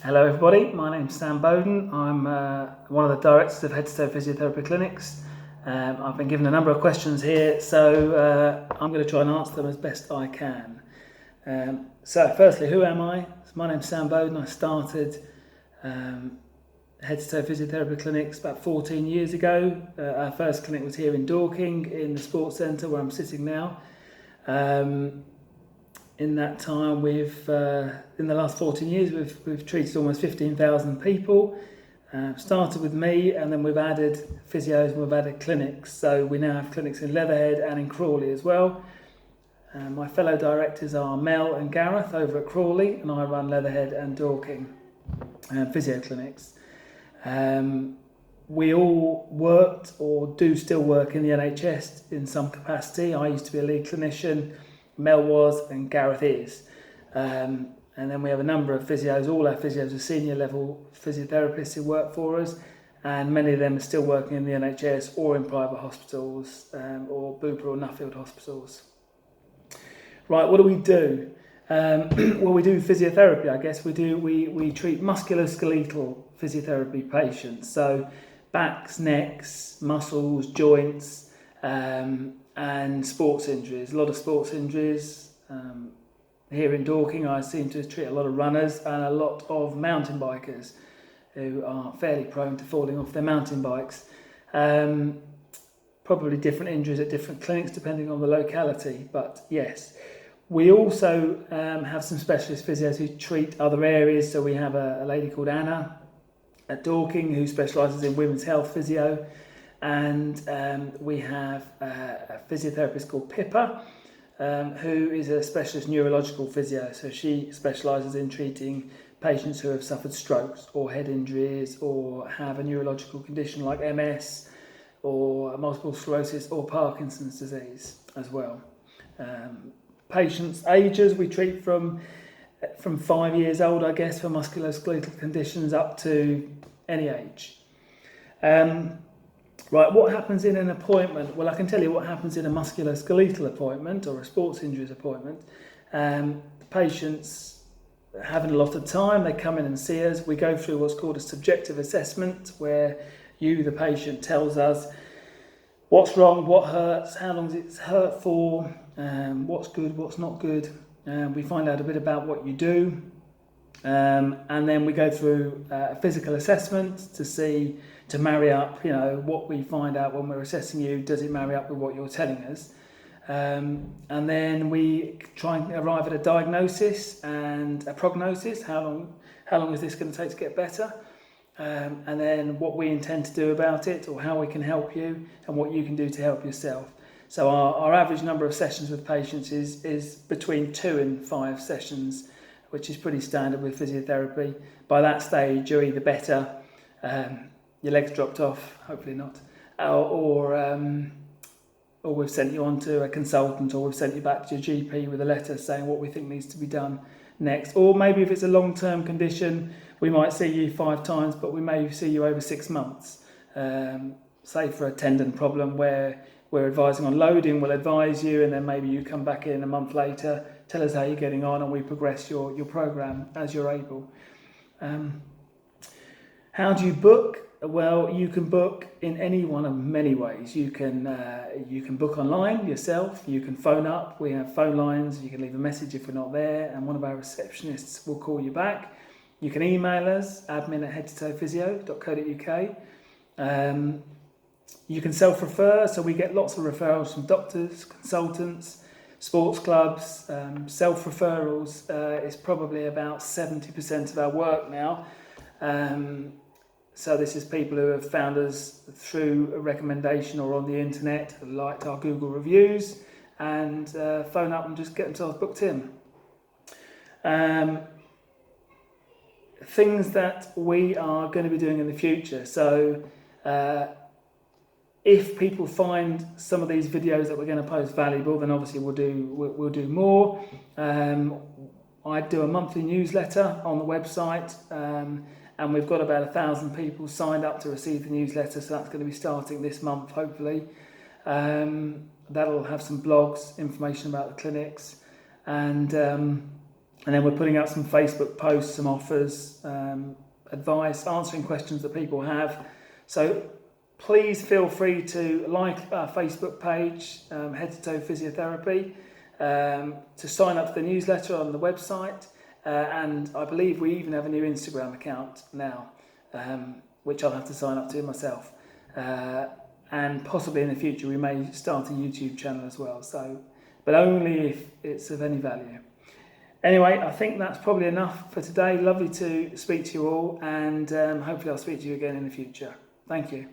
Hello everybody, my name's Sam Bowden. I'm one of the directors of Head to Toe Physiotherapy Clinics. I've been given a number of questions here, so I'm going to try and answer them as best I can. So firstly, who am I? My name's Sam Bowden. I started Head to Toe Physiotherapy Clinics about 14 years ago. Our first clinic was here in Dorking in the sports centre where I'm sitting now. In that time, in the last 14 years, we've treated almost 15,000 people. Started with me, and then we've added physios and we've added clinics. So we now have clinics in Leatherhead and in Crawley as well. My fellow directors are Mel and Gareth over at Crawley, and I run Leatherhead and Dorking physio clinics. We all worked or do still work in the NHS in some capacity. I used to be a lead clinician. Mel was and Gareth is. And then we have a number of physios. All our physios are senior level physiotherapists who work for us, and many of them are still working in the NHS or in private hospitals or Bupa or Nuffield hospitals. Right, what do we do? Well, we do physiotherapy, I guess. We treat musculoskeletal physiotherapy patients, so backs, necks, muscles, joints, and sports injuries. A lot of sports injuries. Here in Dorking, I seem to treat a lot of runners and a lot of mountain bikers who are fairly prone to falling off their mountain bikes. Probably different injuries at different clinics depending on the locality, but yes. We also have some specialist physios who treat other areas. So we have a lady called Anna at Dorking who specialises in women's health physio, and we have a physiotherapist called Pippa who is a specialist neurological physio. So she specialises in treating patients who have suffered strokes or head injuries or have a neurological condition like MS or multiple sclerosis or Parkinson's disease as well. Patients' ages, we treat from 5 years old, I guess, for musculoskeletal conditions up to any age. Right, what happens in an appointment? Well, I can tell you what happens in a musculoskeletal appointment or a sports injuries appointment. The patients having a lot of time, they come in and see us. We go through what's called a subjective assessment, where you, the patient, tells us what's wrong, what hurts, how long it's hurt for, what's good, what's not good. We find out a bit about what you do. And then we go through a physical assessment to marry up, what we find out when we're assessing you, does it marry up with what you're telling us? And then we try and arrive at a diagnosis and a prognosis. How long is this going to take to get better? And then what we intend to do about it, or how we can help you, and what you can do to help yourself. So our average number of sessions with patients is between 2 and 5 sessions, which is pretty standard with physiotherapy. By that stage, you're either better, your legs dropped off, hopefully not, or we've sent you on to a consultant, or we've sent you back to your GP with a letter saying what we think needs to be done next. Or maybe if it's a long-term condition, we might see you 5 times, but we may see you over 6 months. Say for a tendon problem where we're advising on loading, we'll advise you, and then maybe you come back in a month later, tell us how you're getting on, and we progress your programme as you're able. How do you book? Well, you can book in any one of many ways. You can book online yourself. You can phone up. We have phone lines. You can leave a message if we're not there, and one of our receptionists will call you back. You can email us, admin@headtotoephysio.co.uk. You can self-refer, so we get lots of referrals from doctors, consultants, sports clubs. Self-referrals is probably about 70% of our work now. So this is people who have found us through a recommendation or on the internet, who liked our Google reviews, and phone up and just get themselves booked in. Things that we are going to be doing in the future. So if people find some of these videos that we're going to post valuable, then obviously we'll do more. I do a monthly newsletter on the website, and we've got about 1,000 people signed up to receive the newsletter, so that's going to be starting this month, hopefully. That'll have some blogs, information about the clinics, and And then we're putting out some Facebook posts, some offers, advice, answering questions that people have. So please feel free to like our Facebook page, Head to Toe Physiotherapy, to sign up to the newsletter on the website. And I believe we even have a new Instagram account now, which I'll have to sign up to myself. And possibly in the future we may start a YouTube channel as well. So, but only if it's of any value. Anyway, I think that's probably enough for today. Lovely to speak to you all, and hopefully I'll speak to you again in the future. Thank you.